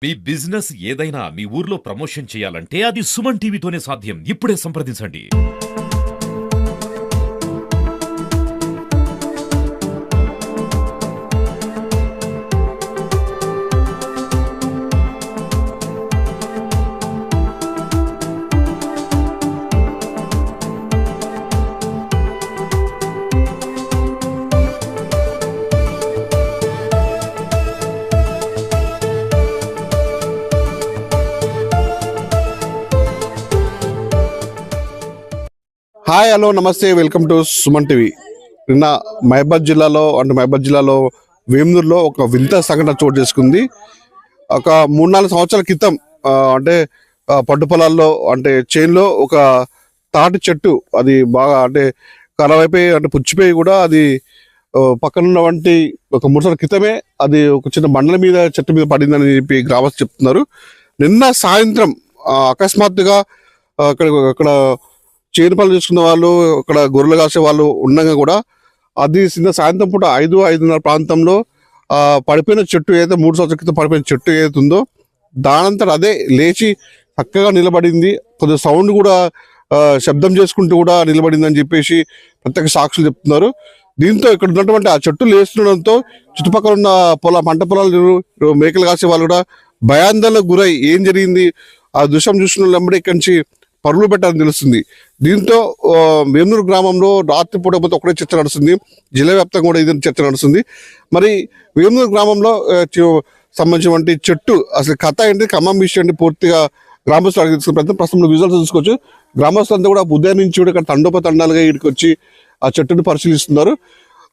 మీ business ఏదైనా మీ ఊర్లో promotion చేయాలంటే అది సుమన్ టీవీతోనే సాధ్యం. ఇప్పుడే సంప్రదించండి. హాయ్ హలో నమస్తే వెల్కమ్ టు సుమన్ టీవీ. నిన్న మహబాద్ జిల్లాలో వేమూరులో ఒక వింత సంఘటన చోటు చేసుకుంది. ఒక 3-4 సంవత్సరాల క్రితం పట్టు పొలాల్లో చేన్లో ఒక తాటి చెట్టు అది బాగా ఖరాబైపోయి పుచ్చిపోయి కూడా అది పక్కన ఉన్నటువంటి ఒక 3 సంవత్సరాల క్రితమే అది ఒక చిన్న బండల మీద చెట్టు మీద పడిందని చెప్పి గ్రామస్తులు చెప్తున్నారు. నిన్న సాయంత్రం అకస్మాత్తుగా అక్కడ చేను పనులు చేసుకున్న వాళ్ళు, అక్కడ గొర్రెలు కాసే వాళ్ళు ఉండగా కూడా అది చిన్న సాయంత్రం పూట 5-5:30 ప్రాంతంలో పడిపోయిన చెట్టు ఏదైతే 3 సంవత్సరాల క్రితం పడిపోయిన చెట్టు ఏదైతే ఉందో దానంతా అదే లేచి చక్కగా నిలబడింది. కొద్దిగా సౌండ్ కూడా శబ్దం చేసుకుంటూ కూడా నిలబడిందని చెప్పేసి ప్రత్యేక సాక్షులు చెప్తున్నారు. దీంతో ఇక్కడ ఉన్నటువంటి ఆ చెట్టు లేస్తుండడంతో చుట్టుపక్కల ఉన్న పంట పొలాలు మేకలు కాసే వాళ్ళు కూడా భయాందోళనకు గురై ఏం జరిగింది ఆ దృశ్యం చూసిన వెంబడి ఇక్కడి నుంచి పరుగులు పెట్టాలని తెలుస్తుంది. దీంతో వేమూరు గ్రామంలో రాత్రిపూట మొత్తం ఒకటే చర్చ నడుస్తుంది. జిల్లా వ్యాప్తంగా కూడా ఇదే చర్చ నడుస్తుంది. మరి వేమూరు గ్రామంలో సంబంధించినటువంటి చెట్టు అసలు కథ ఏంటి, ఖమ్మం విషయం ఏంటి పూర్తిగా గ్రామస్తులు అడిగి తెలుసుకున్న ప్రస్తుతం విజువల్స్ చూసుకోవచ్చు. గ్రామస్తులంతా కూడా ఉదయం నుంచి కూడా ఇక్కడ తండోపతండాలుగా ఇక్కడికి వచ్చి ఆ చెట్టును పరిశీలిస్తున్నారు.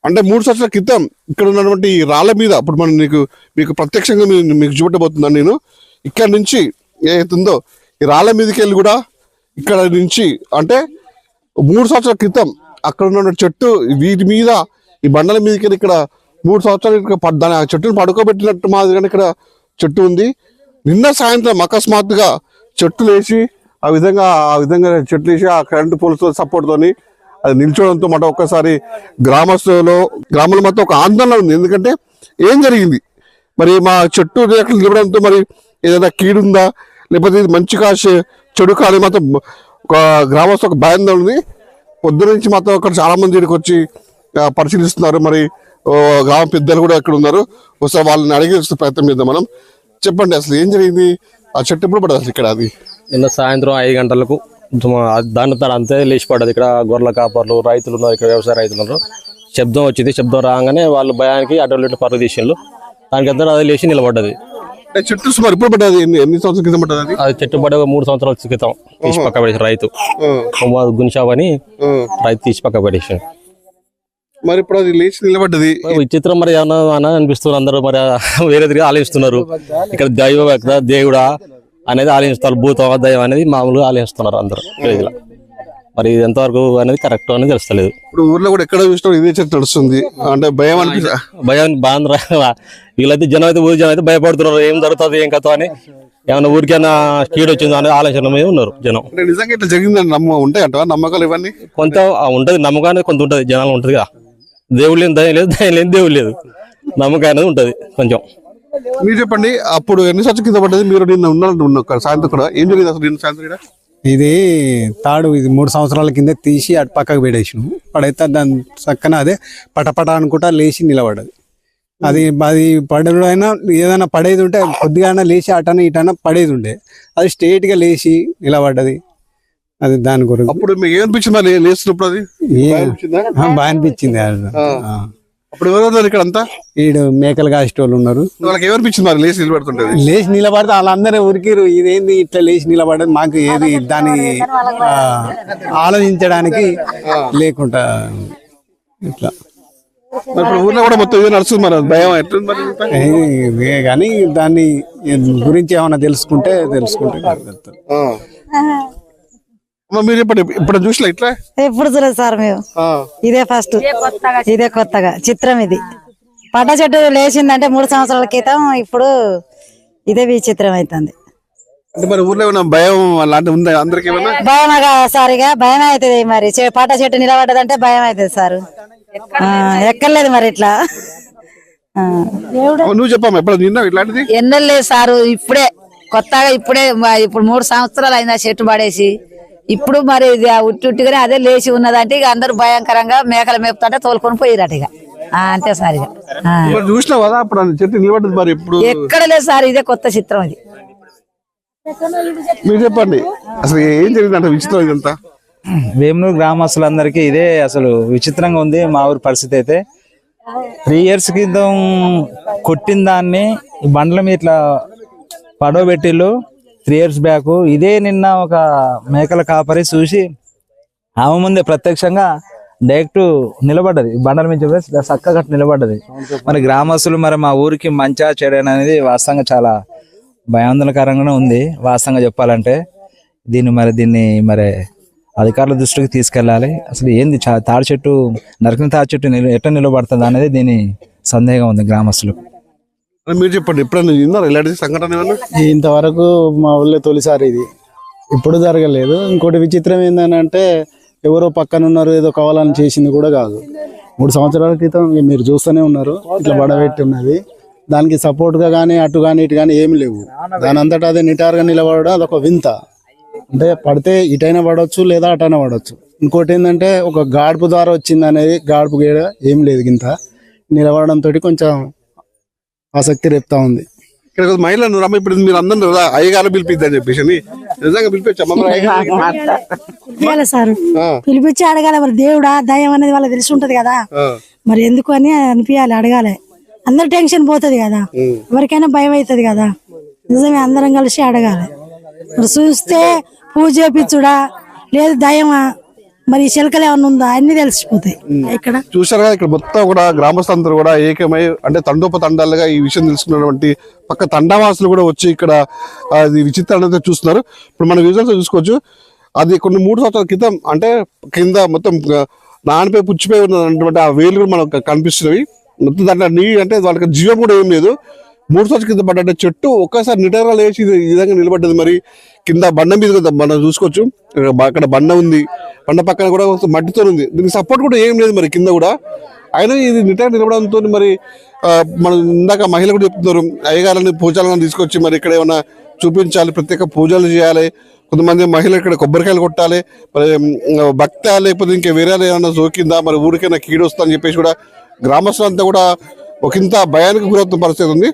3 సంవత్సరాల క్రితం ఇక్కడ ఉన్నటువంటి రాళ్ళ మీద అప్పుడు మనం మీకు ప్రత్యక్షంగా మీకు చూపెట్టబోతున్నాను. నేను ఇక్కడ నుంచి ఏదైతుందో ఈ రాళ్ళ మీదకి వెళ్ళి కూడా ఇక్కడ నుంచి 3 సంవత్సరాల క్రితం అక్కడ ఉన్న చెట్టు వీటి మీద ఈ బండల మీదకి ఇక్కడ 3 సంవత్సరాలు దాని ఆ చెట్టును పడుకోబెట్టినట్టు మాదిరిగానే ఇక్కడ చెట్టు ఉంది. నిన్న సాయంత్రం అకస్మాత్తుగా చెట్టు లేచి ఆ విధంగా చెట్లు వేసి ఆ కరెంటు పోల్స్తో సపోర్ట్తోని అది నిల్చోవడంతో మాట ఒక్కసారి గ్రామంలో మొత్తం ఒక ఆందోళన ఉంది. ఎందుకంటే ఏం జరిగింది మరి మా చెట్టు నిలబడంతో మరి ఏదైనా కీడుందా లేకపోతే ఇది మంచి కాసే చెడు కాదు మాత్రం ఒక గ్రామస్తు ఒక భయం ఉంది. పొద్దున నుంచి మాత్రం అక్కడ చాలా మంది ఇక్కడికి వచ్చి పరిశీలిస్తున్నారు. మరి గ్రామ పెద్దలు కూడా ఇక్కడ ఉన్నారు. ఒకసారి వాళ్ళని అడిగి ప్రయత్నం చేద్దాం మనం. చెప్పండి అసలు ఏం జరిగింది, ఆ చెట్టు ఎప్పుడు పడదు అసలు ఇక్కడ? అది నిన్న సాయంత్రం 5 గంటలకు దాని అంతే లేచి పడ్డది. ఇక్కడ గొర్రెల కాపర్లు రైతులు ఉన్నారు, ఇక్కడ వ్యవసాయ రైతులు ఉన్నారు. శబ్దం వచ్చింది. శబ్దం రాగానే వాళ్ళు భయానికి అటు పరుగు తీసిండ్రు. దానికి అంతా అది లేచి నిలబడ్డది. చెట్టు సుమారు ఇప్పుడు పడ్డది ఎన్ని సంవత్సరాల క్రితం పడ్డది? అది చెట్టు పడ్డ 3 సంవత్సరాల క్రితం తీసి పక్క పడేసి రైతు గున్షాబ్ అని రైతు తీసి పక్క పడేసి మరి ఇప్పుడు అది లేచి నిలబడ్డది. విచిత్రం మరి ఏమన్నా అనిపిస్తున్నారు. అందరూ మరి వేరే తిరిగి ఆలోచిస్తున్నారు. ఇక్కడ దైవం ఎక్కడ దేవుడా అనేది ఆలోచిస్తారు. భూతం దైవం అనేది మామూలుగా ఆలోచిస్తున్నారు అందరూ. మరి ఇది ఎంతవరకు అనేది కరెక్ట్ అనేది తెలుస్తలేదు. ఇప్పుడు ఊర్లో కూడా ఎక్కడ చూసినా ఇదే చర్చ నడుస్తుంది. భయం అనిపిస్తుంది. భయం బాగా వీళ్ళైతే జనం అయితే ఊరి జనం అయితే భయపడుతున్నారు. ఏం జరుగుతుంది ఏం కథ అని, ఏమన్నా ఊరికైనా కీడు వచ్చిందో అనే ఆలోచన మీద ఉన్నారు జనం. నిజంగా ఇట్లా జరిగిందని ఉంటాయి అంట నమ్మకాలు ఇవన్నీ కొంత ఉంటది. నమ్మకం అనేది కొంత ఉంటది జనాలు ఉంటది కదా. దేవుడు లేని దయం లేదు, దయం లేని దేవుడు లేదు. నమ్మకం అనేది ఉంటది కొంచెం. మీరు చెప్పండి, అప్పుడు ఎన్ని సంవత్సరాల కింద పడ్డది? మీరు నిన్న ఉన్నారు సాయంత్రం కూడా. ఏం జరిగింది అసలు నిన్న సాయంత్రం? ఇది తాడు 3 సంవత్సరాల కింద తీసి అటు పక్కకు పడేసినాము. పడైతే దాని చక్కన అదే పటపట అనుకుంటా లేచి నిలబడ్డది. అది పడైనా ఏదైనా పడేది ఉంటే కొద్దిగా లేచి అటన ఇటన పడేది ఉండే, అది స్ట్రేట్ గా లేచి నిలబడ్డది. అది దాని గురించి అప్పుడు మీకు ఏమనిపించింది మరి లేచినప్పుడు? అది బాగా అనిపించింది. అప్పుడు ఎవరు ఇక్కడ అంతా ఈడు మేకలు కాసేటోళ్ళు ఉన్నారు. వాళ్ళకి ఏమనిపించింది మరి లేచి నిలబడుతుంటది? లేచి నిలబడితే వాళ్ళందరూ ఉరికిరు. ఇదేంది ఇట్లా లేచి నిలబడదు, మాకు ఏది దాన్ని ఆలోచించడానికి లేకుండా ఇట్లా. ఊర్లో కూడా మొత్తం ఇదే నడుస్తుంది. మరి భయం ఎట్లుంది కానీ దాన్ని గురించి ఏమైనా తెలుసుకుంటే మీరు చెప్పండి. ఇప్పుడు చూసలే ఇట్లా ఎప్పుడు చూడలేదు సార్ మేము. ఇదే ఫస్ట్, ఇదే కొత్తగా చిత్రం. ఇది పడ్డ చెట్టు లేచిందంటే 3 సంవత్సరాల క్రితం. ఇప్పుడు ఇదే విచిత్రం అవుతుంది. మరి ఊర్లో ఏమైనా భయం అలాంటివి ఉందా అందరికి? భయం సారిగా భయం అవుతుంది. మరి పడ్డ చెట్టు నిలబడ్డదంటే భయం అవుతుంది సార్. ఎక్కర్లేదు మరి ఇట్లా నువ్వు చెప్పమ్మా ఎప్పుడు నిన్న ఇట్లాంటిది ఎన్నెల్లే సారు ఇప్పుడే కొత్తగా ఇప్పుడు 3 సంవత్సరాలు అయింది ఆ చెట్టు పడేసి. ఇప్పుడు మరి ఇది ఉట్టిగానే అదే లేచి ఉన్నదంటే ఇక అందరూ భయంకరంగా మేకలు మేపుతుంటే తోలుకొని పోయిరట ఇక అంతే సార్ ఇక మరి చూసినావు కదా అప్పుడు ఆ చెట్టు నిలబడ్డది మరి ఇప్పుడు ఎక్కడ లేదు సార్, ఇదే కొత్త చిత్రం ఇది. మీరు చెప్పండి అసలు ఏం జరిగిందంట విచిత్రం ఇదంతా. వేమనూరు గ్రామస్తులందరికీ ఇదే అసలు విచిత్రంగా ఉంది మా ఊరి పరిస్థితి అయితే. 3 years క్రితం కొట్టిన దాన్ని ఈ బండ్ల మీద ఇట్లా పడవబెట్టిళ్ళు 3 years బ్యాక్. ఇదే నిన్న ఒక మేకల కాపరి చూసి ఆమె ముందే ప్రత్యక్షంగా డైరెక్ట్ నిలబడ్డది, బండల మీద చక్కగా నిలబడ్డది. మరి గ్రామస్తులు మరి మా ఊరికి మంచా చెడు అనేది వాస్తవంగా చాలా భయాందోళనకరంగానే ఉంది. వాస్తవంగా చెప్పాలంటే దీన్ని మరి అధికారుల దృష్టికి తీసుకెళ్ళాలి. అసలు ఏంది తాడి చెట్టు నరికిన తాడి చెట్టు ఎట్లా నిలబడుతుంది అనేది దీని సందేహం ఉంది గ్రామస్తులకు. మీరు చెప్పండి ఎప్పుడైనా విన్నారా ఇలాంటి సంఘటన ఏమన్నా? ఇంతవరకు మా ఊళ్ళో తొలిసారి ఇది, ఇప్పుడు జరగలేదు. ఇంకోటి విచిత్రం ఏంటంటే ఎవరో పక్కన ఉన్నారు ఏదో కావాలని చేసింది కూడా కాదు. 3 సంవత్సరాల క్రితం మీరు చూస్తూనే ఉన్నారు ఇట్లా బడబెట్టి ఉన్నది. దానికి సపోర్ట్ గా కానీ అటు కానీ ఇటు కానీ ఏమి లేవు. దాని అంతటా అదే నిటారుగా నిలబడడం అదొక వింత. అంటే పడితే ఇటైనా పడవచ్చు లేదా అటైనా పడవచ్చు. ఇంకోటి ఏంటంటే ఒక గాడుపు ద్వారా వచ్చింది అనేది, గాడుపు గేడ ఏం లేదు గింత నిలబడడంతో కొంచెం ఆసక్తి రేపుతా ఉంది. ఇక్కడ ఒక మహిళ నువ్వు రమ్మ ఇప్పుడు మీరు అందరూ అయ్యగారు పిలిపిద్దని చెప్పేసి నిజంగా పిలిపించాలి సార్, పిలిపించి అడగాలి. మరి దేవుడా దయం అనేది వాళ్ళకి తెలిసి ఉంటది కదా, మరి ఎందుకు అని అనిపించాలి, అడగాలి. అందరు టెన్షన్ పోతుంది కదా, ఎవరికైనా భయం అవుతుంది కదా. నిజమే, అందరం కలిసి అడగాలి. మరి చూస్తే పూజ చేపించుడా లేదు దయమా, మరి చిలకలు ఏమన్నా ఉందా అన్ని తెలిసిపోతాయి. ఇక్కడ చూసారు కదా, ఇక్కడ మొత్తం కూడా గ్రామస్తులందరూ కూడా ఏకమై అంటే తండోపతండాలుగా ఈ విషయం తెలుసుకున్నటువంటి పక్క తండావాసులు కూడా వచ్చి ఇక్కడ అది విచిత్రాన్ని చూస్తున్నారు. ఇప్పుడు మన విజువల్స్ చూసుకోవచ్చు. అది కొన్ని 3 సంవత్సరాల క్రితం అంటే కింద మొత్తం నానిపోయి పుచ్చిపోయి ఉన్నటువంటి ఆ వేలు కూడా మనకు కనిపిస్తున్నవి. మొత్తం దాంట్లో అంటే వాళ్ళకి జీవం కూడా ఏం లేదు. 3 సంవత్సరాల కింద పడ్డ చెట్టు ఒక్కసారి నిటారుగా లేచి ఈ విధంగా నిలబడ్డది. మరి కింద బండ మీద మనం చూసుకోవచ్చు, అక్కడ బండ ఉంది, బండ పక్కన కూడా మట్టితో ఉంది. దీనికి సపోర్ట్ కూడా ఏం లేదు మరి కింద కూడా. అయినా ఇది నిటారు నిలబడంతో మరి మనం ఇందాక మహిళ కూడా చెప్తున్నారు అయ్యగారిని పూజలను తీసుకొచ్చి మరి ఇక్కడ ఏమైనా చూపించాలి, ప్రత్యేక పూజలు చేయాలి. కొంతమంది మహిళలు ఇక్కడ కొబ్బరికాయలు కొట్టాలి, మరి భక్త లేకపోతే ఇంకా వేరే ఏమైనా సోకిందా, మరి ఊరికైనా కీడు వస్తుందని చెప్పేసి కూడా గ్రామస్తులంతా కూడా ఒకంత భయానికి గురవుతున్న పరిస్థితి ఉంది.